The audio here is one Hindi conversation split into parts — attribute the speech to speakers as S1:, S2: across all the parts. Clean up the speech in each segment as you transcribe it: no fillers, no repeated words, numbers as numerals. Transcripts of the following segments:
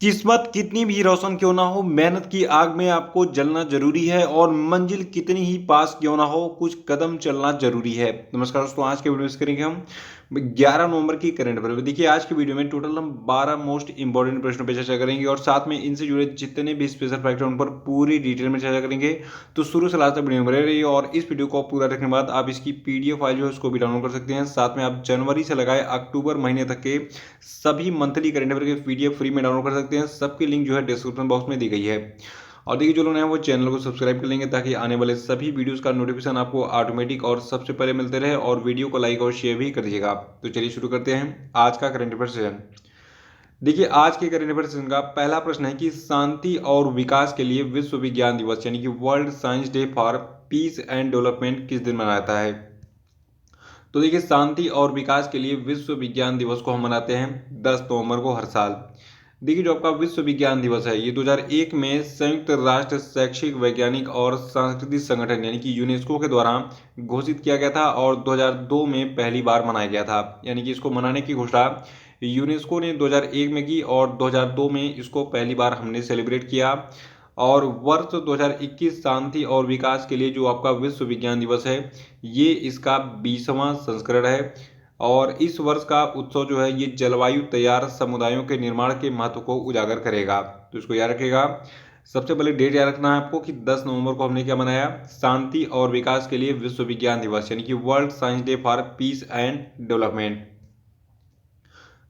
S1: किस्मत कितनी भी रोशन क्यों ना हो, मेहनत की आग में आपको जलना जरूरी है और मंजिल कितनी ही पास क्यों ना हो, कुछ कदम चलना जरूरी है। नमस्कार दोस्तों, आज के वीडियो में करेंगे हम 11 नवंबर की करंट अफेयर। देखिए, आज की वीडियो में टोटल हम 12 मोस्ट इंपॉर्टेंट प्रश्नों पर चर्चा करेंगे और साथ में इनसे जुड़े जितने भी स्पेशल फैक्ट हैं उन पर पूरी डिटेल में चर्चा करेंगे। तो शुरू से लास्ट तक वीडियो में बने रहिए और इस वीडियो को पूरा देखने के बाद आप इसकी पीडीएफ फाइल जो है उसको भी डाउनलोड कर सकते हैं। साथ में आप जनवरी से लगाए अक्टूबर महीने तक के सभी मंथली करंट अफेयर के पीडीएफ फ्री में डाउनलोड कर सकते हैं। सबकी लिंक जो है डिस्क्रिप्शन बॉक्स में दी गई है। और देखिए, जो लोग हैं वो चैनल को सब्सक्राइब कर लेंगे ताकि आने वाले सभी वीडियोस का नोटिफिकेशन आपको ऑटोमेटिक और सबसे पहले मिलते रहे। और वीडियो को लाइक और शेयर भी कर दीजिएगा। तो चलिए शुरू करते हैं आज का करंट अफेयर सेशन। देखिए, आज के करंट अफेयर सेशन का पहला प्रश्न है कि शांति और विकास के लिए विश्व विज्ञान दिवस यानी कि world science day for piece and development किस दिन मनाया जाता है। तो देखिए, शांति और विकास के लिए विश्व विज्ञान दिवस को हम मनाते हैं 10 नवंबर को हर साल। देखिए, जो आपका विश्व विज्ञान दिवस है ये 2001 में संयुक्त राष्ट्र शैक्षिक वैज्ञानिक और सांस्कृतिक संगठन यानी कि यूनेस्को के द्वारा घोषित किया गया था और 2002 में पहली बार मनाया गया था। यानी कि इसको मनाने की घोषणा यूनेस्को ने 2001 में की और 2002 में इसको पहली बार हमने सेलिब्रेट किया। और वर्ष 2021 शांति और विकास के लिए जो आपका विश्व विज्ञान दिवस है ये इसका 20वां संस्करण है। और इस वर्ष का उत्सव जो है ये जलवायु तैयार समुदायों के निर्माण के महत्व को उजागर करेगा। तो इसको याद रखिएगा। सबसे पहले डेट याद रखना है आपको कि 10 नवंबर को हमने क्या मनाया, शांति और विकास के लिए विश्व विज्ञान दिवस यानी कि world science day for piece and development.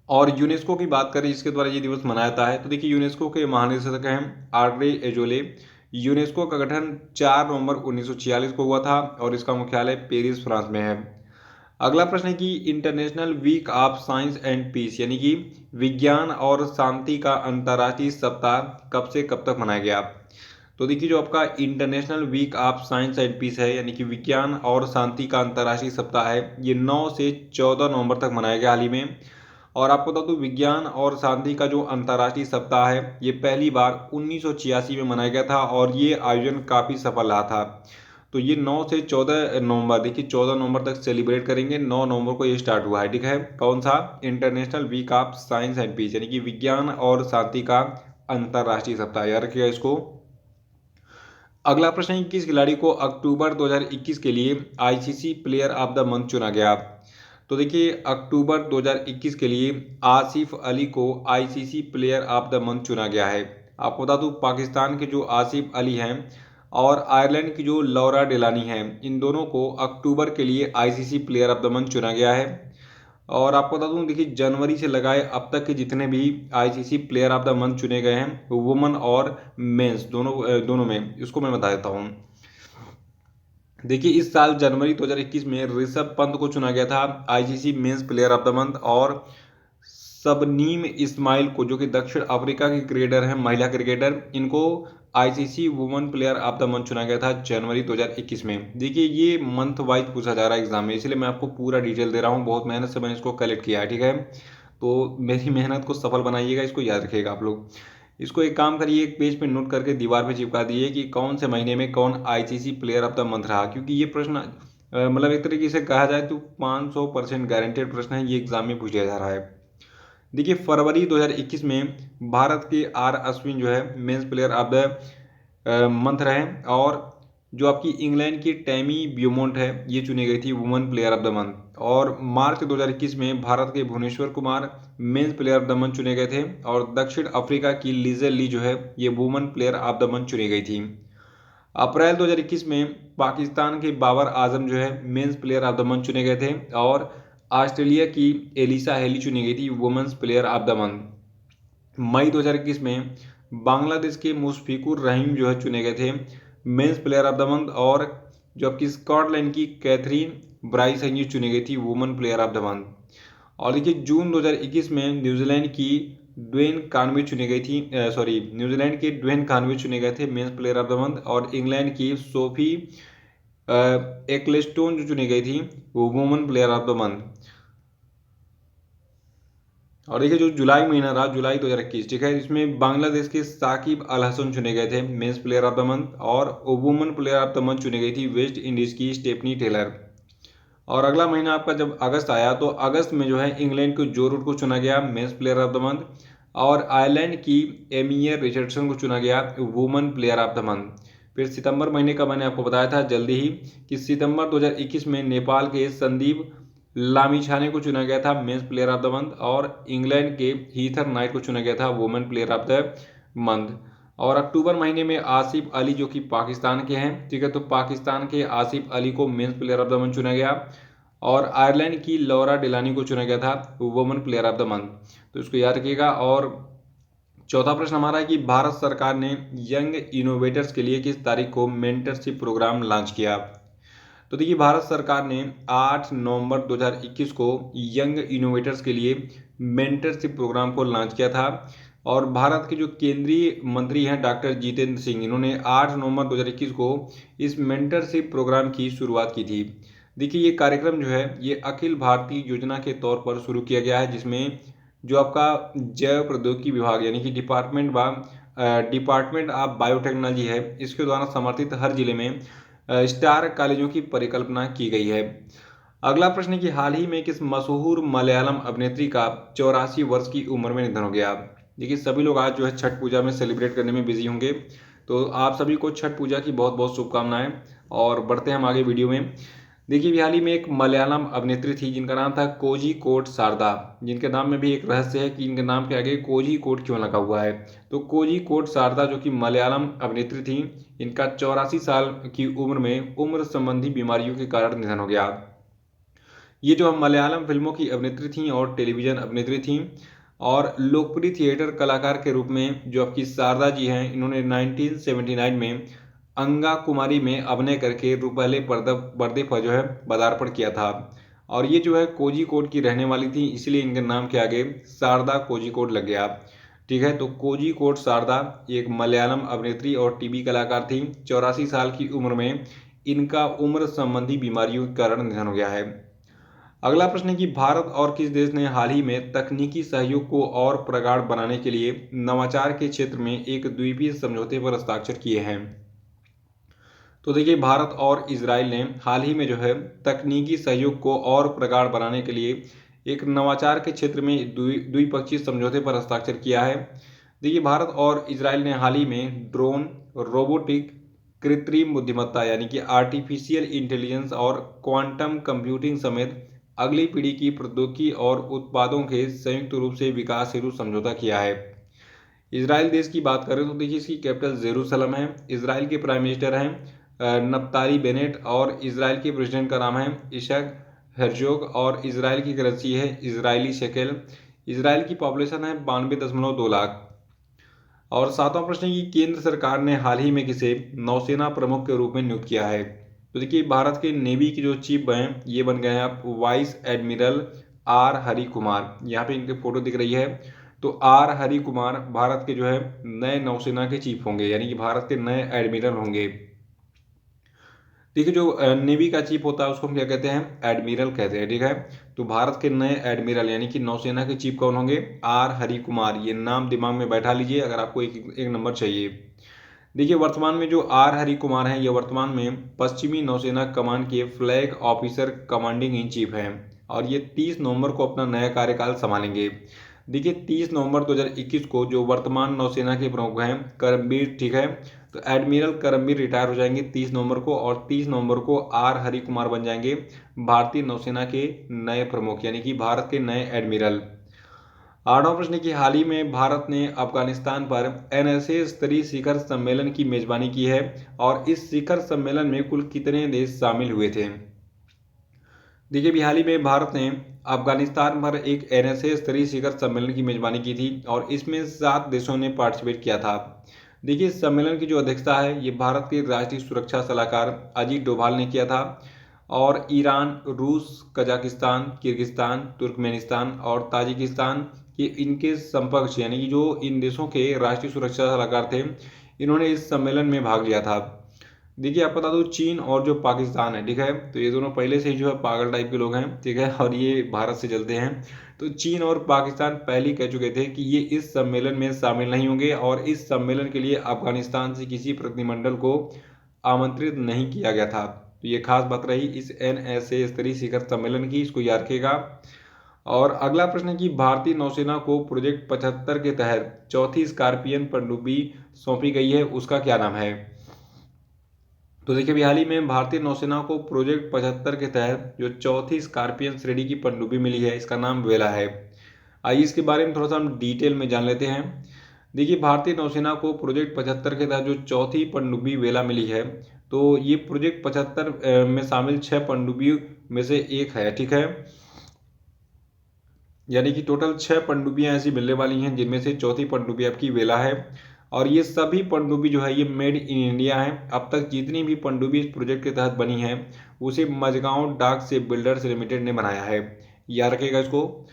S1: और यूनेस्को की बात करें जिसके द्वारा ये दिवस मनाया जाता है, तो देखिए यूनेस्को के महानिदेशक हैं आड्रे एजोले। यूनेस्को का गठन 4 नवंबर 1946 को हुआ था और इसका मुख्यालय पेरिस फ्रांस में है। अगला प्रश्न है कि international week of science and peace यानी कि विज्ञान और शांति का अंतर्राष्ट्रीय सप्ताह कब से कब तक मनाया गया। तो देखिए, जो आपका international week of science and peace है यानी कि विज्ञान और शांति का अंतर्राष्ट्रीय सप्ताह है ये 9 से 14 नवंबर तक मनाया गया हाल ही में। और आपको बता दूं, विज्ञान और शांति का जो अंतर्राष्ट्रीय सप्ताह है ये पहली बार 1986 में मनाया गया था और ये आयोजन काफ़ी सफल रहा था। तो ये 9 से 14 नवंबर, देखिए 14 नवंबर तक सेलिब्रेट करेंगे। 9 नवंबर को ये स्टार्ट हुआ है, ठीक है। कौन सा, international week of science and peace यानी कि विज्ञान और शांति का अंतर्राष्ट्रीय सप्ताह, याद रखिएगा इसको। अगला प्रश्न है, किस खिलाड़ी को अक्टूबर 2021 के लिए ICC player of the month चुना गया। तो देखिए, अक्टूबर 2021 के लिए आसिफ अली को ICC player of the month चुना गया है। आपको बता दूं, पाकिस्तान के जो आसिफ अली हैं और आयरलैंड की जो लौरा डेलानी हैं, इन दोनों को अक्टूबर के लिए ICC player of the month चुना गया है। और आपको बता दूं, देखिए जनवरी से लगाए अब तक के जितने भी ICC player of the month चुने गए हैं वुमेन और मेंस दोनों में, इसको मैं बता देता हूँ। देखिए, इस साल जनवरी 2021 में ऋषभ पंत को चुना गया था ICC men's player of the month. और सबनीम इस्माइल को, जो कि दक्षिण अफ्रीका की क्रिकेटर हैं, महिला क्रिकेटर, इनको ICC women player of the month चुना गया था जनवरी 2021 में। देखिए, ये मंथ वाइज पूछा जा रहा है एग्जाम में, इसलिए मैं आपको पूरा डिटेल दे रहा हूँ। बहुत मेहनत से मैंने इसको कलेक्ट किया है, ठीक है। तो मेरी मेहनत को सफल बनाइएगा, इसको याद रखिएगा आप लोग। इसको एक काम करिए, एक पेज पे नोट करके दीवार पे चिपका दिए कि कौन से महीने में कौन ICC player of the month रहा, क्योंकि ये प्रश्न मतलब एक तरीके से कहा जाए तो 500% गारंटेड प्रश्न है, ये एग्जाम में पूछा जा रहा है। देखिए, फरवरी 2021 में भारत के आर अश्विन जो है mains player of the month रहे। और जो आपकी इंग्लैंड की टैमी ब्यूमोंट है ये चुनी गई थी women player of the month. और मार्च 2021 में भारत के Bhuvneshwar Kumar men's player of the month चुने गए थे। और दक्षिण अफ्रीका की लीजेल ली जो है ये women player of the month चुनी गई थी। अप्रैल 2021 में पाकिस्तान के बाबर आजम जो है mains player of the month चुने गए थे। और ऑस्ट्रेलिया की एलिसा हेली चुनी गई थी women's player of the month. मई 2021 में बांग्लादेश के मुशफिकुर रहीम जो है चुने गए थे men's player of the month. और जो आपकी स्कॉटलैंड की कैथरीन ब्राइस हैं ये चुनी गई थी women player of the month. और देखिए, जून 2021 में न्यूजीलैंड की ड्वेन कानवे चुनी गई थी, न्यूजीलैंड के ड्वेन कानवे चुने गए थे men's player of the month. और इंग्लैंड की सोफी एक्लेस्टोन जो चुनी गई थी वो women player of the month. और देखिए, जो जुलाई महीना रहा, जुलाई 2021, ठीक है, इसमें बांग्लादेश के साकिब अल हसन चुने गए थे men's player of the month. और women player of the month चुनी गई थी वेस्ट इंडीज की स्टेफनी टेलर। और अगला महीना आपका जब अगस्त आया तो अगस्त में जो है इंग्लैंड को जो रूट को चुना गया mains player of the month. और आयरलैंड की एमियर रिचर्डसन को चुना गया woman player of the month. फिर सितंबर महीने का मैंने आपको बताया था जल्दी ही कि सितंबर 2021 में नेपाल के संदीप लामिछाने को चुना गया था mains player of the month, और इंग्लैंड के हीथर नाइट को चुना गया था women player of the month. और अक्टूबर महीने में आसिफ अली जो कि पाकिस्तान के हैं, ठीक है, तो पाकिस्तान के आसिफ अली को mains player of the month चुना गया। और आयरलैंड की लौरा डिलानी को चुना गया था women player of the month, तो इसको याद रखिएगा। और चौथा प्रश्न हमारा है कि भारत सरकार ने यंग इनोवेटर्स के लिए किस तारीख को मेंटरशिप प्रोग्राम लॉन्च किया। तो देखिए भारत सरकार ने 8 नवंबर 2021 को यंग इनोवेटर्स के लिए मेंटरशिप प्रोग्राम को लॉन्च किया था। और भारत के जो केंद्रीय मंत्री हैं डॉक्टर जितेंद्र सिंह, इन्होंने 8 नवंबर 2021 को इस मेंटरशिप प्रोग्राम की शुरुआत की थी। देखिए ये कार्यक्रम जो है ये अखिल भारतीय योजना के तौर पर शुरू किया गया है, जिसमें जो आपका जैव प्रौद्योगिकी विभाग यानी कि डिपार्टमेंट ऑफ बायोटेक्नोलॉजी है, इसके द्वारा समर्थित हर जिले में स्टार कॉलेजों की परिकल्पना की गई है। अगला प्रश्न है कि हाल ही में किस मशहूर मलयालम अभिनेत्री का 84 वर्ष की उम्र में निधन हो गया। देखिए सभी लोग आज जो है छठ पूजा में सेलिब्रेट करने में बिजी होंगे, तो आप सभी को छठ पूजा की बहुत बहुत शुभकामनाएं। और बढ़ते हैं हम आगे वीडियो में। देखिए हाल ही में एक मलयालम अभिनेत्री थी जिनका नाम था कोझिकोड शारदा, जिनके नाम में भी एक रहस्य है कि इनके नाम के आगे कोझिकोड क्यों लगा हुआ है। तो कोझिकोड शारदा जो कि मलयालम अभिनेत्री थी, इनका 84 साल की उम्र में उम्र संबंधी बीमारियों के कारण निधन हो गया। ये जो मलयालम फिल्मों की अभिनेत्री थी और टेलीविजन अभिनेत्री थी, और लोकप्रिय थिएटर कलाकार के रूप में जो आपकी शारदा जी हैं, इन्होंने 1979 में अंगा कुमारी में अभिनय करके पहले पर्दे पर जो है पदार्पण किया था। और ये जो है कोझिकोड की रहने वाली थी, इसलिए इनके नाम के आगे शारदा कोझिकोड लग गया। ठीक है, तो कोझिकोड शारदा एक मलयालम अभिनेत्री और टीवी कलाकार थी। 84 साल की उम्र में इनका उम्र संबंधी बीमारियों के कारण निधन हो गया है। अगला प्रश्न है कि भारत और किस देश ने हाल ही में तकनीकी सहयोग को और प्रगाढ़ बनाने के लिए नवाचार के क्षेत्र में एक द्वीपीय समझौते पर हस्ताक्षर किए हैं। तो देखिए भारत और इजराइल ने हाल ही में जो है तकनीकी सहयोग को और प्रगाढ़ बनाने के लिए एक नवाचार के क्षेत्र में द्विपक्षीय समझौते पर हस्ताक्षर किया है। देखिए भारत और इजराइल ने हाल ही में ड्रोन, रोबोटिक, कृत्रिम बुद्धिमत्ता यानी कि आर्टिफिशियल इंटेलिजेंस और क्वांटम कंप्यूटिंग समेत अगली पीढ़ी की प्रौद्योगिकी और उत्पादों के संयुक्त रूप से विकास हेतु समझौता किया है। इजराइल देश की बात करें तो देखिए इसकी कैपिटल जेरूसलम है। इजराइल के प्राइम मिनिस्टर हैं नफ्ताली बेनेट, और इजराइल के प्रेसिडेंट का नाम है इशक हेर्जोग, और इजराइल की करेंसी है इजरायली शेकेल। इजराइल की पॉपुलेशन है 92.2 लाख। और सातवां प्रश्न है कि केंद्र सरकार ने हाल ही में किसे नौसेना प्रमुख के रूप में नियुक्त किया है। तो देखिए भारत के नेवी के जो चीफ हैं ये बन गए हैं आप vice admiral R Hari Kumar. यहाँ पे इनकी फोटो दिख रही है। तो आर हरि कुमार भारत के जो है नए नौसेना के चीफ होंगे, यानी कि भारत के नए एडमिरल होंगे। देखिए जो नेवी का चीफ होता है उसको हम क्या कहते हैं, एडमिरल कहते हैं। ठीक है, तो भारत के नए एडमिरल यानी कि नौसेना के चीफ कौन होंगे, आर हरि कुमार। ये नाम दिमाग में बैठा लीजिए अगर आपको एक नंबर चाहिए। देखिए वर्तमान में जो आर हरि कुमार हैं ये वर्तमान में पश्चिमी नौसेना कमान के flag officer commanding in chief हैं, और ये 30 नवंबर को अपना नया कार्यकाल संभालेंगे। देखिए 30 नवंबर 2021 को जो वर्तमान नौसेना के प्रमुख हैं करमबीर, ठीक है, तो एडमिरल करमबीर रिटायर हो जाएंगे 30 नवंबर को, और 30 नवंबर को आर हरि कुमार बन जाएंगे भारतीय नौसेना के नए प्रमुख यानी कि भारत के नए एडमिरल। आठवां प्रश्न की हाल ही में भारत ने अफगानिस्तान पर एनएसए स्तरीय शिखर सम्मेलन की मेजबानी की है, और इस शिखर सम्मेलन में कुल कितने देश शामिल हुए थे। देखिए अभी हाल ही में भारत ने अफगानिस्तान पर एक एनएसए स्तरीय शिखर सम्मेलन की मेजबानी की थी, और इसमें 7 देशों ने पार्टिसिपेट किया था। देखिए इस सम्मेलन की जो अध्यक्षता है ये भारत के राष्ट्रीय सुरक्षा सलाहकार अजीत डोभाल ने किया था, और ईरान, रूस, कजाकिस्तान, किर्गिस्तान, तुर्कमेनिस्तान और ताजिकिस्तान के इनके समकक्ष यानी कि जो इन देशों के राष्ट्रीय सुरक्षा सलाहकार थे, इन्होंने इस सम्मेलन में भाग लिया था। देखिए आप बता दो चीन और जो पाकिस्तान है, ठीक है, तो ये दोनों पहले से ही जो है पागल टाइप के लोग हैं, ठीक है, और ये भारत से जलते हैं। तो चीन और पाकिस्तान पहले ही कह चुके थे कि ये इस सम्मेलन में शामिल नहीं होंगे, और इस सम्मेलन के लिए अफगानिस्तान से किसी प्रतिनिधिमंडल को आमंत्रित नहीं किया गया था। तो ये खास बात रही इस एनएसए स्तरीय शिखर सम्मेलन की, इसको याद रखिएगा। और अगला प्रश्न है कि भारतीय नौसेना को प्रोजेक्ट 75 के तहत चौथी स्कॉर्पियन पनडुब्बी सौंपी गई है, उसका क्या नाम है? तो देखिए, अभी हाल ही में भारतीय नौसेना को प्रोजेक्ट 75 के तहत जो चौथी स्कॉर्पियन श्रेणी की पनडुब्बी मिली है, इसका नाम वेला है। आइए इसके बारे में थोड़ा सा हम डिटेल में जान लेते हैं। देखिए, भारतीय नौसेना को प्रोजेक्ट 75 के तहत जो चौथी पनडुब्बी वेला मिली है, तो ये प्रोजेक्ट 75 में शामिल 6 पनडुब्बियों में से एक है, ठीक है। यानी कि टोटल 6 पनडुब्बियां ऐसी मिलने वाली हैं, जिनमें से चौथी पनडुब्बी आपकी वेला है। और ये सभी पनडुब्बी जो है ये मेड इन इंडिया है। अब तक जितनी भी पनडुब्बी इस प्रोजेक्ट के तहत बनी है, उसे मझगांव डाक से बिल्डर्स लिमिटेड ने बनाया है। याद रखिएगा इसको।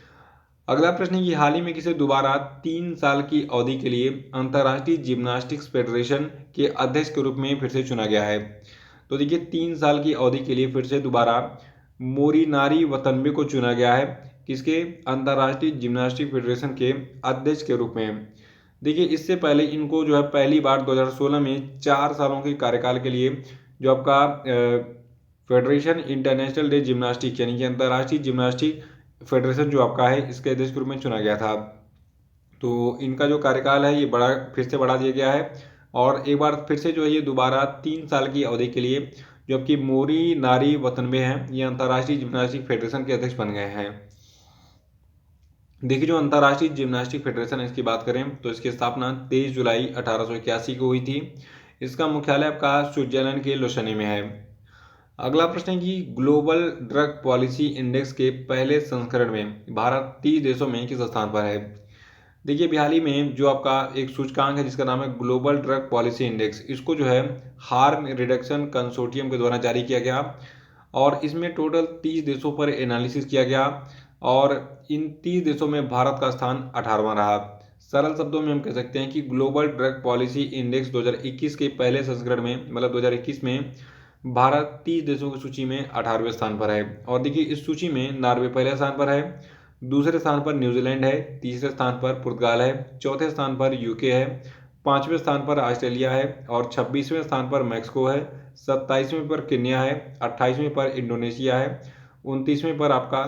S1: अगला प्रश्न है कि हाल ही में किसे दोबारा 3 साल की अवधि के लिए अंतर्राष्ट्रीय जिम्नास्टिक्स फेडरेशन के अध्यक्ष के रूप में फिर से चुना गया है? तो देखिए, 3 साल की अवधि के लिए फिर से दोबारा मोरीनारी वतनबे को चुना गया है। किसके? अंतर्राष्ट्रीय जिम्नास्टिक फेडरेशन के अध्यक्ष के रूप में। देखिए, इससे पहले इनको जो है पहली बार 2016 में 4 सालों के कार्यकाल के लिए जो आपका फेडरेशन इंटरनेशनल डे जिम्नास्टिक यानी कि अंतर्राष्ट्रीय जिम्नास्टिक फेडरेशन जो आपका है, इसके अध्यक्ष के रूप में चुना गया था। तो इनका जो कार्यकाल है ये फिर से बढ़ा दिया गया है, और एक बार फिर से जो है ये दोबारा 3 साल की अवधि के लिए जो आपकी मोरी नारी वतनबे हैं, ये अंतर्राष्ट्रीय जिम्नास्टिक फेडरेशन के अध्यक्ष बन गए हैं। देखिए, जो अंतर्राष्ट्रीय जिम्नास्टिक फेडरेशन है, इसकी बात करें तो इसकी स्थापना 23 जुलाई 1881 को हुई थी। इसका मुख्यालय आपका स्विट्जरलैंड के लोशनी में है। अगला प्रश्न है कि ग्लोबल ड्रग पॉलिसी इंडेक्स के पहले संस्करण में भारत 30 देशों में किस स्थान पर है? देखिए, अभी हाल ही में जो आपका एक सूचकांक है जिसका नाम है ग्लोबल ड्रग पॉलिसी इंडेक्स, इसको जो है हार्म रिडक्शन कंसोर्टियम के द्वारा जारी किया गया, और इसमें टोटल 30 देशों पर एनालिसिस किया गया, और इन 30 देशों में भारत का स्थान 18वां रहा। सरल शब्दों में हम कह सकते हैं कि ग्लोबल ड्रग पॉलिसी इंडेक्स 2021 के पहले संस्करण में, मतलब 2021 में भारत 30 देशों की सूची में 18वें स्थान पर है। और देखिए, इस सूची में नॉर्वे पहले स्थान पर है, दूसरे स्थान पर न्यूजीलैंड है, तीसरे स्थान पर पुर्तगाल है, चौथे स्थान पर यूके है, 5वें स्थान पर ऑस्ट्रेलिया है, और 26वें स्थान पर मैक्सिको है, 27वें पर केन्या है, 28वें पर इंडोनेशिया है, 29वें पर आपका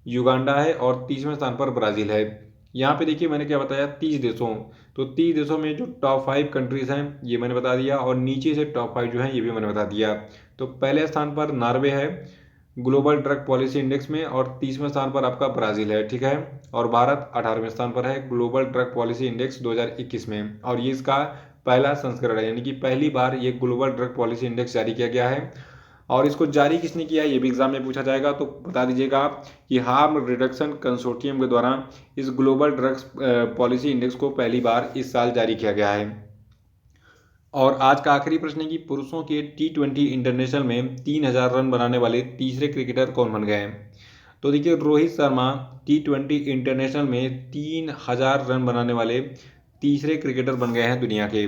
S1: युगांडा है, और 30वें स्थान पर ब्राज़ील है। यहाँ पे देखिए, मैंने क्या बताया, 30 देशों, तो 30 देशों में जो टॉप 5 कंट्रीज हैं ये मैंने बता दिया, और नीचे से टॉप 5 जो हैं ये भी मैंने बता दिया। तो पहले स्थान पर नॉर्वे है ग्लोबल ड्रग पॉलिसी इंडेक्स में, और 30वें स्थान पर आपका ब्राज़ील है, ठीक है। और भारत 18वें स्थान पर है ग्लोबल ड्रग पॉलिसी इंडेक्स 2021 में, और ये इसका पहला संस्करण है, यानी कि पहली बार ये ग्लोबल ड्रग पॉलिसी इंडेक्स जारी किया गया है। और इसको जारी किसने किया है ये भी एग्जाम में पूछा जाएगा, तो बता दीजिएगा कि हार्म रिडक्शन कंसोर्टियम के द्वारा इस ग्लोबल ड्रग्स पॉलिसी इंडेक्स को पहली बार इस साल जारी किया गया है। और आज का आखिरी प्रश्न है कि पुरुषों के T20 इंटरनेशनल में 3000 रन बनाने वाले तीसरे क्रिकेटर कौन बन गए हैं? तो देखिए, रोहित शर्मा T20 इंटरनेशनल में 3000 रन बनाने वाले तीसरे क्रिकेटर बन गए हैं दुनिया के।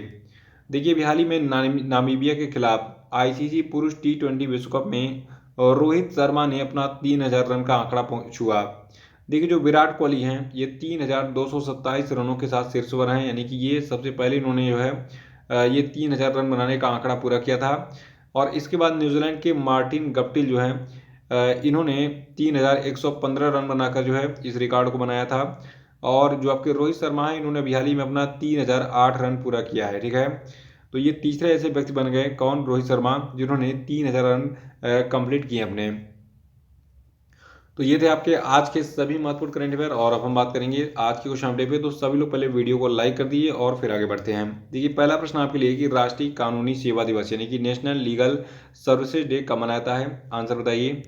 S1: देखिए, अभी हाल ही में नामीबिया के खिलाफ आईसीसी पुरुष T20 विश्व कप में रोहित शर्मा ने अपना 3000 रन का आंकड़ा छुआ। देखिए, जो विराट कोहली हैं ये 3227 रनों के साथ शीर्ष पर हैं, यानी कि ये सबसे पहले इन्होंने जो है ये 3000 रन बनाने का आंकड़ा पूरा किया था। और इसके बाद न्यूजीलैंड के मार्टिन गप्टिल जो है इन्होंने 3115 रन बनाकर जो है इस रिकॉर्ड को बनाया था। और जो आपके रोहित शर्मा है, इन्होंने अभी हाल ही में अपना 3008 रन पूरा किया है, ठीक है। तो ये तीसरे ऐसे व्यक्ति बन गए, कौन? रोहित शर्मा, जिन्होंने 3000 रन कंप्लीट किए अपने। तो ये थे आपके आज के सभी महत्वपूर्ण करंट अफेयर, और अब हम बात करेंगे आज के क्वेश्चन अपडेट पे। तो सभी लोग पहले वीडियो को लाइक कर दीजिए और फिर आगे बढ़ते हैं। देखिए, पहला प्रश्न आपके लिए कि राष्ट्रीय कानूनी सेवा दिवस यानी कि नेशनल लीगल सर्विसेज डे कब मनाया जाता है? आंसर बताइए।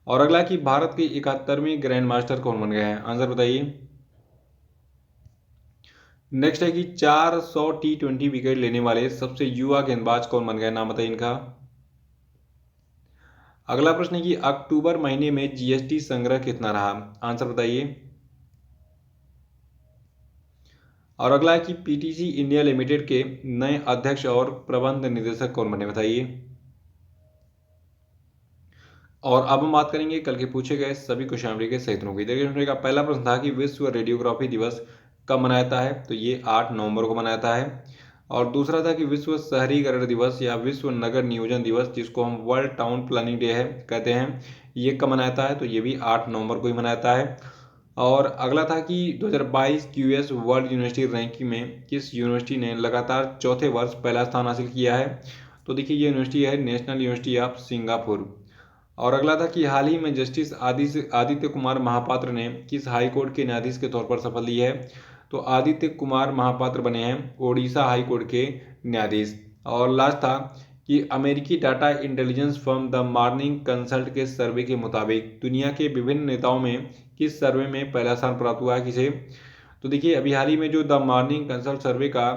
S1: और अगला कि भारत के 71वें ग्रैंड मास्टर कौन बन गए हैं? आंसर बताइए। नेक्स्ट है कि 400 T20 विकेट लेने वाले सबसे युवा गेंदबाज कौन बन गए? नाम बताइए इनका। अगला प्रश्न है कि अक्टूबर महीने में जीएसटी संग्रह कितना रहा? आंसर बताइए। और अगला है कि पीटीसी इंडिया लिमिटेड के नए अध्यक्ष और प्रबंध निदेशक कौन बने? बताइए। और अब हम बात करेंगे कल के पूछे गए सभी क्वेश्चन के सही उत्तरों की। देखिए, का पहला प्रश्न था कि विश्व रेडियोग्राफी दिवस कब मनाया जाता है? तो ये 8 नवंबर को मनाया जाता है। और दूसरा था कि विश्व शहरीकरण दिवस या विश्व नगर नियोजन दिवस, जिसको हम वर्ल्ड टाउन प्लानिंग डे है कहते हैं, ये कब मनाता है, तो ये भी 8 नवंबर को ही मनाता है। और अगला था कि 2022 क्यूएस वर्ल्ड यूनिवर्सिटी रैंकिंग में किस यूनिवर्सिटी ने लगातार चौथे वर्ष पहला स्थान हासिल किया है, तो देखिए ये यूनिवर्सिटी है नेशनल यूनिवर्सिटी ऑफ सिंगापुर। और अगला था कि हाल ही में जस्टिस आदित्य कुमार महापात्र ने किस हाई कोर्ट के न्यायाधीश के तौर पर शपथ ली है, तो आदित्य कुमार महापात्र बने हैं ओडिशा हाई कोर्ट के न्यायाधीश। और लास्ट था कि अमेरिकी data intelligence firm the morning consult के सर्वे के मुताबिक दुनिया के विभिन्न नेताओं में किस सर्वे में पहला स्थान प्राप्त हुआ है किसे, तो देखिए अभी हाल ही में जो द मॉर्निंग कंसल्ट सर्वे का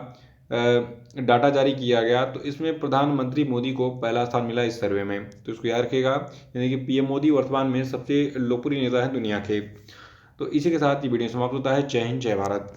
S1: डाटा जारी किया गया, तो इसमें प्रधानमंत्री मोदी को पहला स्थान मिला इस सर्वे में, तो इसको याद रखिएगा। यानी कि पीएम मोदी वर्तमान में सबसे लोकप्रिय नेता हैं दुनिया के। तो इसी के साथ ये वीडियो समाप्त होता है। जय हिंद, जय भारत।